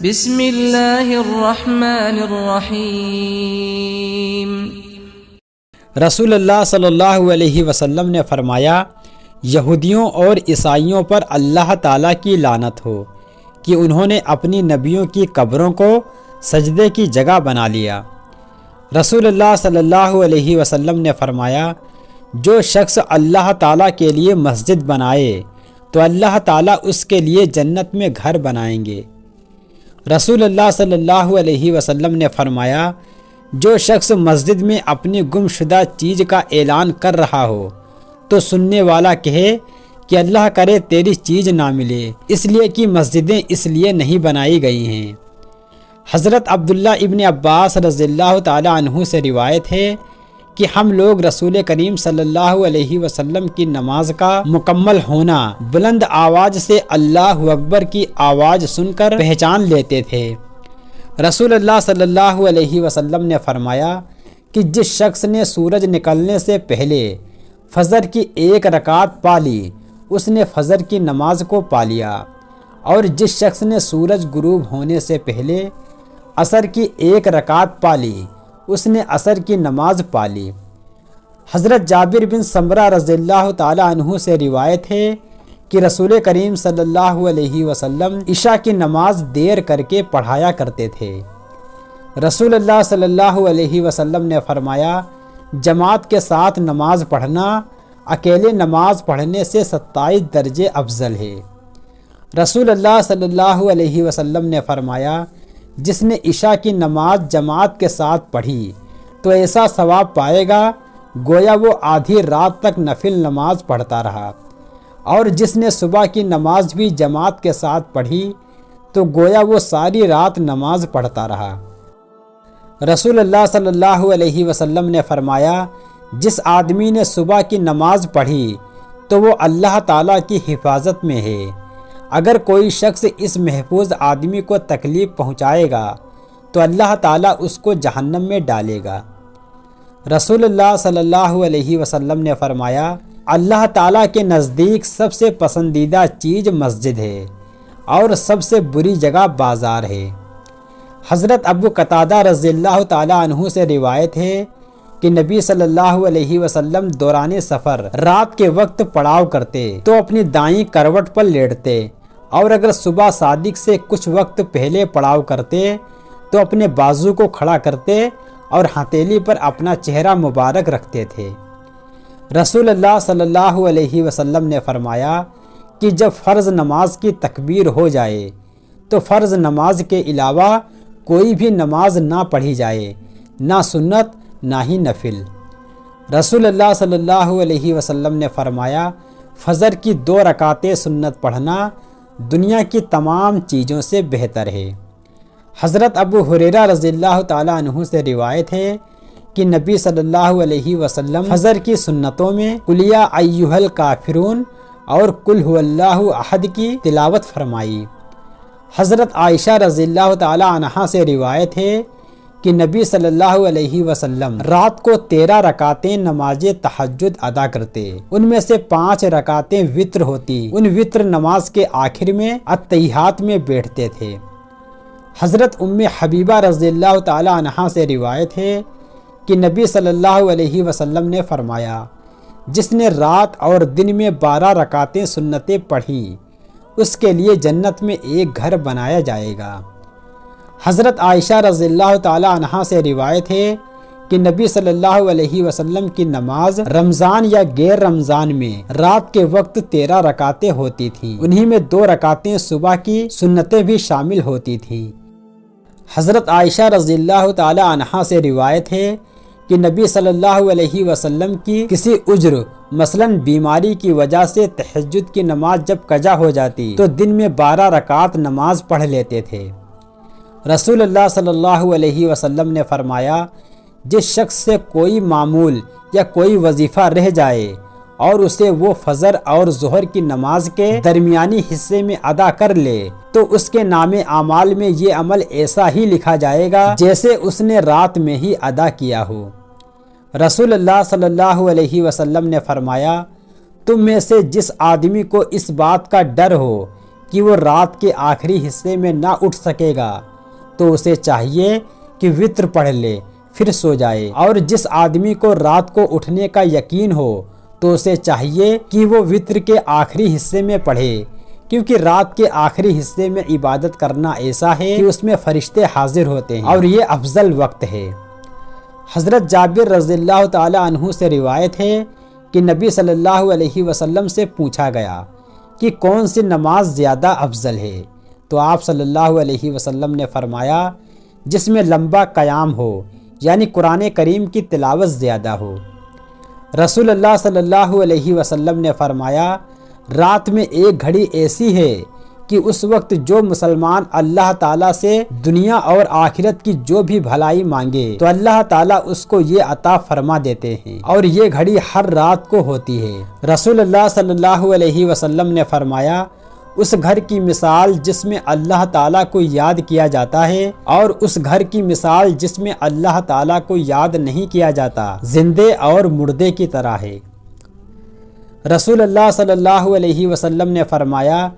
بسم اللہ الرحمن الرحیم۔ رسول اللہ صلی اللہ علیہ وسلم نے فرمایا، یہودیوں اور عیسائیوں پر اللہ تعالیٰ کی لعنت ہو کہ انہوں نے اپنی نبیوں کی قبروں کو سجدے کی جگہ بنا لیا۔ رسول اللہ صلی اللہ علیہ وسلم نے فرمایا، جو شخص اللہ تعالیٰ کے لیے مسجد بنائے تو اللہ تعالیٰ اس کے لیے جنت میں گھر بنائیں گے۔ رسول اللہ صلی اللہ علیہ وسلم نے فرمایا، جو شخص مسجد میں اپنی گم شدہ چیز کا اعلان کر رہا ہو تو سننے والا کہے کہ اللہ کرے تیری چیز نہ ملے، اس لیے کہ مسجدیں اس لیے نہیں بنائی گئی ہیں۔ حضرت عبداللہ ابن عباس رضی اللہ تعالیٰ عنہ سے روایت ہے کہ ہم لوگ رسول کریم صلی اللہ علیہ وسلم کی نماز کا مکمل ہونا بلند آواز سے اللہ اکبر کی آواز سن کر پہچان لیتے تھے۔ رسول اللہ صلی اللہ علیہ وسلم نے فرمایا کہ جس شخص نے سورج نکلنے سے پہلے فجر کی ایک رکعت پا لی اس نے فجر کی نماز کو پا لیا، اور جس شخص نے سورج غروب ہونے سے پہلے عصر کی ایک رکعت پا لی اس نے عصر کی نماز پا لی۔ حضرت جابر بن سمرہ رضی اللہ تعالیٰ عنہ سے روایت ہے کہ رسول کریم صلی اللہ علیہ وسلم عشاء کی نماز دیر کر کے پڑھایا کرتے تھے۔ رسول اللہ صلی اللہ علیہ وسلم نے فرمایا، جماعت کے ساتھ نماز پڑھنا اکیلے نماز پڑھنے سے 27 درجے افضل ہے۔ رسول اللہ صلی اللہ علیہ وسلم نے فرمایا، جس نے عشاء کی نماز جماعت کے ساتھ پڑھی تو ایسا ثواب پائے گا گویا وہ آدھی رات تک نفل نماز پڑھتا رہا، اور جس نے صبح کی نماز بھی جماعت کے ساتھ پڑھی تو گویا وہ ساری رات نماز پڑھتا رہا۔ رسول اللہ صلی اللہ علیہ وسلم نے فرمایا، جس آدمی نے صبح کی نماز پڑھی تو وہ اللہ تعالیٰ کی حفاظت میں ہے، اگر کوئی شخص اس محفوظ آدمی کو تکلیف پہنچائے گا تو اللہ تعالیٰ اس کو جہنم میں ڈالے گا۔ رسول اللہ صلی اللہ علیہ وسلم نے فرمایا، اللہ تعالیٰ کے نزدیک سب سے پسندیدہ چیز مسجد ہے اور سب سے بری جگہ بازار ہے۔ حضرت ابو قتادہ رضی اللہ تعالیٰ عنہ سے روایت ہے کہ نبی صلی اللہ علیہ وسلم دوران سفر رات کے وقت پڑاؤ کرتے تو اپنی دائیں کروٹ پر لیٹتے، اور اگر صبح صادق سے کچھ وقت پہلے پڑاؤ کرتے تو اپنے بازو کو کھڑا کرتے اور ہتھیلی پر اپنا چہرہ مبارک رکھتے تھے۔ رسول اللہ صلی اللہ علیہ وسلم نے فرمایا کہ جب فرض نماز کی تکبیر ہو جائے تو فرض نماز کے علاوہ کوئی بھی نماز نہ پڑھی جائے، نہ سنت نہ ہی نفل۔ رسول اللہ صلی اللہ علیہ وسلم نے فرمایا، فجر کی 2 رکعتیں سنت پڑھنا دنیا کی تمام چیزوں سے بہتر ہے۔ حضرت ابو ہریرہ رضی اللہ تعالیٰ عنہ سے روایت ہے کہ نبی صلی اللہ علیہ وسلم فجر کی سنتوں میں قل یا ایھا الکافرون اور قل ھو اللہ احد کی تلاوت فرمائی۔ حضرت عائشہ رضی اللہ تعالیٰ عنہا سے روایت ہے کہ نبی صلی اللہ علیہ وسلم رات کو 13 رکعتیں نماز تہجد ادا کرتے، ان میں سے 5 رکعتیں وتر ہوتی، ان وتر نماز کے آخر میں اتحیات میں بیٹھتے تھے۔ حضرت ام حبیبہ رضی اللہ تعالیٰ عنہا سے روایت ہے کہ نبی صلی اللہ علیہ وسلم نے فرمایا، جس نے رات اور دن میں 12 رکعتیں سنتیں پڑھی اس کے لیے جنت میں ایک گھر بنایا جائے گا۔ حضرت عائشہ رضی اللہ تعالیٰ عنہا سے روایت ہے کہ نبی صلی اللہ علیہ وسلم کی نماز رمضان یا غیر رمضان میں رات کے وقت 13 رکعتیں ہوتی تھیں، انہی میں 2 رکعتیں صبح کی سنتیں بھی شامل ہوتی تھیں۔ حضرت عائشہ رضی اللہ تعالیٰ عنہا سے روایت ہے کہ نبی صلی اللہ علیہ وسلم کی کسی عذر مثلاً بیماری کی وجہ سے تہجد کی نماز جب قضا ہو جاتی تو دن میں 12 رکعت نماز پڑھ لیتے تھے۔ رسول اللہ صلی اللہ علیہ وسلم نے فرمایا، جس شخص سے کوئی معمول یا کوئی وظیفہ رہ جائے اور اسے وہ فجر اور ظہر کی نماز کے درمیانی حصے میں ادا کر لے تو اس کے نام اعمال میں یہ عمل ایسا ہی لکھا جائے گا جیسے اس نے رات میں ہی ادا کیا ہو۔ رسول اللہ صلی اللہ علیہ وسلم نے فرمایا، تم میں سے جس آدمی کو اس بات کا ڈر ہو کہ وہ رات کے آخری حصے میں نہ اٹھ سکے گا تو اسے چاہیے کہ وتر پڑھ لے پھر سو جائے، اور جس آدمی کو رات کو اٹھنے کا یقین ہو تو اسے چاہیے کہ وہ وتر کے آخری حصے میں پڑھے، کیونکہ رات کے آخری حصے میں عبادت کرنا ایسا ہے کہ اس میں فرشتے حاضر ہوتے ہیں اور یہ افضل وقت ہے۔ حضرت جابر رضی اللہ تعالی عنہ سے روایت ہے کہ نبی صلی اللہ علیہ وسلم سے پوچھا گیا کہ کون سی نماز زیادہ افضل ہے، تو آپ صلی اللہ علیہ وسلم نے فرمایا جس میں لمبا قیام ہو، یعنی قرآن کریم کی تلاوت زیادہ ہو۔ رسول اللہ صلی اللہ علیہ وسلم نے فرمایا رات میں ایک گھڑی ایسی ہے کہ اس وقت جو مسلمان اللہ تعالیٰ سے دنیا اور آخرت کی جو بھی بھلائی مانگے تو اللہ تعالیٰ اس کو یہ عطا فرما دیتے ہیں، اور یہ گھڑی ہر رات کو ہوتی ہے۔ رسول اللہ صلی اللہ علیہ وسلم نے فرمایا اس گھر کی مثال جس میں اللہ تعالیٰ کو یاد کیا جاتا ہے اور اس گھر کی مثال جس میں اللہ تعالیٰ کو یاد نہیں کیا جاتا زندے اور مردے کی طرح ہے۔ رسول اللہ صلی اللہ علیہ وسلم نے فرمایا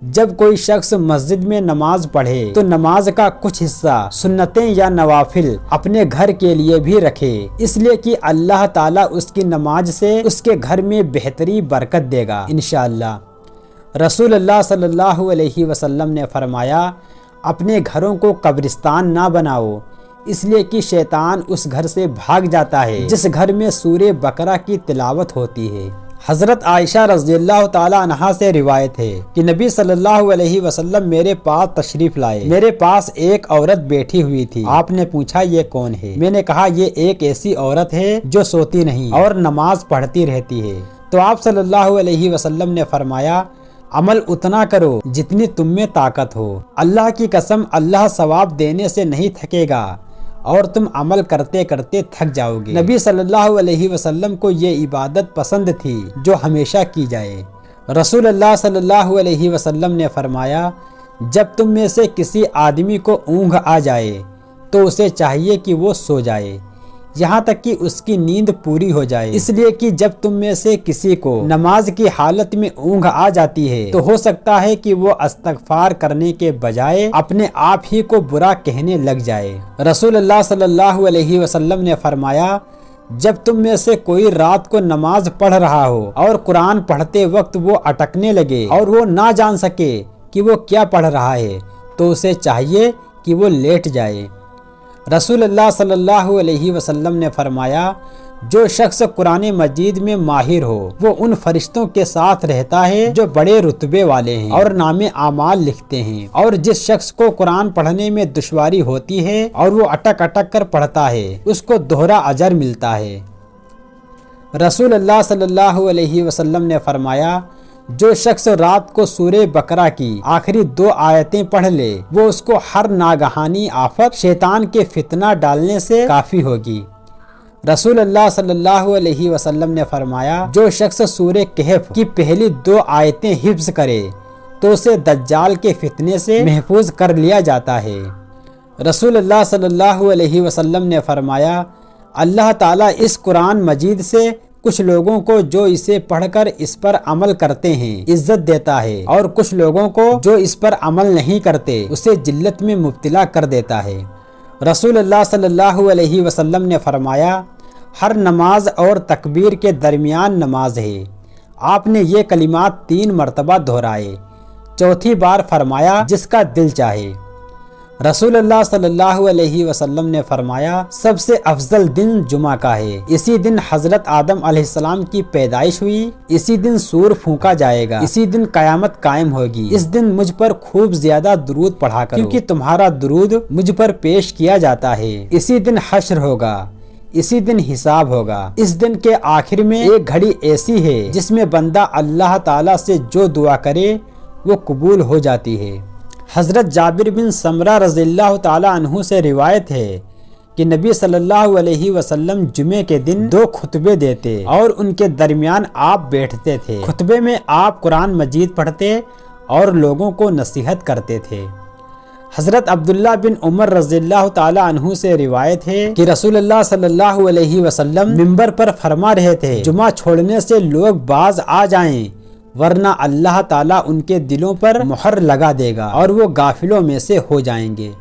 جب کوئی شخص مسجد میں نماز پڑھے تو نماز کا کچھ حصہ سنتیں یا نوافل اپنے گھر کے لیے بھی رکھے، اس لیے کہ اللہ تعالیٰ اس کی نماز سے اس کے گھر میں بہتری برکت دے گا انشاءاللہ۔ رسول اللہ صلی اللہ علیہ وسلم نے فرمایا اپنے گھروں کو قبرستان نہ بناؤ، اس لیے کہ شیطان اس گھر سے بھاگ جاتا ہے جس گھر میں سورہ بقرہ کی تلاوت ہوتی ہے۔ حضرت عائشہ رضی اللہ تعالی عنہا سے روایت ہے کہ نبی صلی اللہ علیہ وسلم میرے پاس تشریف لائے، میرے پاس ایک عورت بیٹھی ہوئی تھی، آپ نے پوچھا یہ کون ہے؟ میں نے کہا یہ ایک ایسی عورت ہے جو سوتی نہیں اور نماز پڑھتی رہتی ہے۔ تو آپ صلی اللہ علیہ وسلم نے فرمایا عمل اتنا کرو جتنی تم میں طاقت ہو، اللہ کی قسم اللہ ثواب دینے سے نہیں تھکے گا اور تم عمل کرتے کرتے تھک جاؤ گے۔ نبی صلی اللہ علیہ وسلم کو یہ عبادت پسند تھی جو ہمیشہ کی جائے۔ رسول اللہ صلی اللہ علیہ وسلم نے فرمایا جب تم میں سے کسی آدمی کو اونگ آ جائے تو اسے چاہیے کہ وہ سو جائے یہاں تک کہ اس کی نیند پوری ہو جائے، اس لیے کہ جب تم میں سے کسی کو نماز کی حالت میں اونگ آ جاتی ہے تو ہو سکتا ہے کہ وہ استغفار کرنے کے بجائے اپنے آپ ہی کو برا کہنے لگ جائے۔ رسول اللہ صلی اللہ علیہ وسلم نے فرمایا جب تم میں سے کوئی رات کو نماز پڑھ رہا ہو اور قرآن پڑھتے وقت وہ اٹکنے لگے اور وہ نہ جان سکے کہ وہ کیا پڑھ رہا ہے تو اسے چاہیے کہ وہ لیٹ جائے۔ رسول اللہ صلی اللہ علیہ وسلم نے فرمایا جو شخص قرآن مجید میں ماہر ہو وہ ان فرشتوں کے ساتھ رہتا ہے جو بڑے رتبے والے ہیں اور نام اعمال لکھتے ہیں، اور جس شخص کو قرآن پڑھنے میں دشواری ہوتی ہے اور وہ اٹک اٹک کر پڑھتا ہے اس کو دوہرا اجر ملتا ہے۔ رسول اللہ صلی اللہ علیہ وسلم نے فرمایا جو شخص رات کو سورہ بقرہ کی آخری 2 آیتیں پڑھ لے وہ اس کو ہر ناگہانی آفت شیطان کے فتنہ ڈالنے سے کافی ہوگی۔ رسول اللہ صلی اللہ علیہ وسلم نے فرمایا جو شخص سورہ کہف کی پہلی 2 آیتیں حفظ کرے تو اسے دجال کے فتنے سے محفوظ کر لیا جاتا ہے۔ رسول اللہ صلی اللہ علیہ وسلم نے فرمایا اللہ تعالیٰ اس قرآن مجید سے کچھ لوگوں کو جو اسے پڑھ کر اس پر عمل کرتے ہیں عزت دیتا ہے، اور کچھ لوگوں کو جو اس پر عمل نہیں کرتے اسے ذلت میں مبتلا کر دیتا ہے۔ رسول اللہ صلی اللہ علیہ وسلم نے فرمایا ہر نماز اور تکبیر کے درمیان نماز ہے۔ آپ نے یہ کلمات 3 مرتبہ دہرائے، چوتھی بار فرمایا جس کا دل چاہے۔ رسول اللہ صلی اللہ علیہ وسلم نے فرمایا سب سے افضل دن جمعہ کا ہے، اسی دن حضرت آدم علیہ السلام کی پیدائش ہوئی، اسی دن سور پھونکا جائے گا، اسی دن قیامت قائم ہوگی، اس دن مجھ پر خوب زیادہ درود پڑھا کرو کیونکہ تمہارا درود مجھ پر پیش کیا جاتا ہے، اسی دن حشر ہوگا، اسی دن حساب ہوگا، اس دن کے آخر میں ایک گھڑی ایسی ہے جس میں بندہ اللہ تعالیٰ سے جو دعا کرے وہ قبول ہو جاتی ہے۔ حضرت جابر بن سمرہ رضی اللہ تعالی عنہ سے روایت ہے کہ نبی صلی اللہ علیہ وسلم جمعے کے دن 2 خطبے دیتے اور ان کے درمیان آپ بیٹھتے تھے۔ خطبے میں آپ قرآن مجید پڑھتے اور لوگوں کو نصیحت کرتے تھے۔ حضرت عبداللہ بن عمر رضی اللہ تعالی عنہ سے روایت ہے کہ رسول اللہ صلی اللہ علیہ وسلم منبر پر فرما رہے تھے جمعہ چھوڑنے سے لوگ باز آ جائیں ورنہ اللہ تعالیٰ ان کے دلوں پر مہر لگا دے گا اور وہ غافلوں میں سے ہو جائیں گے۔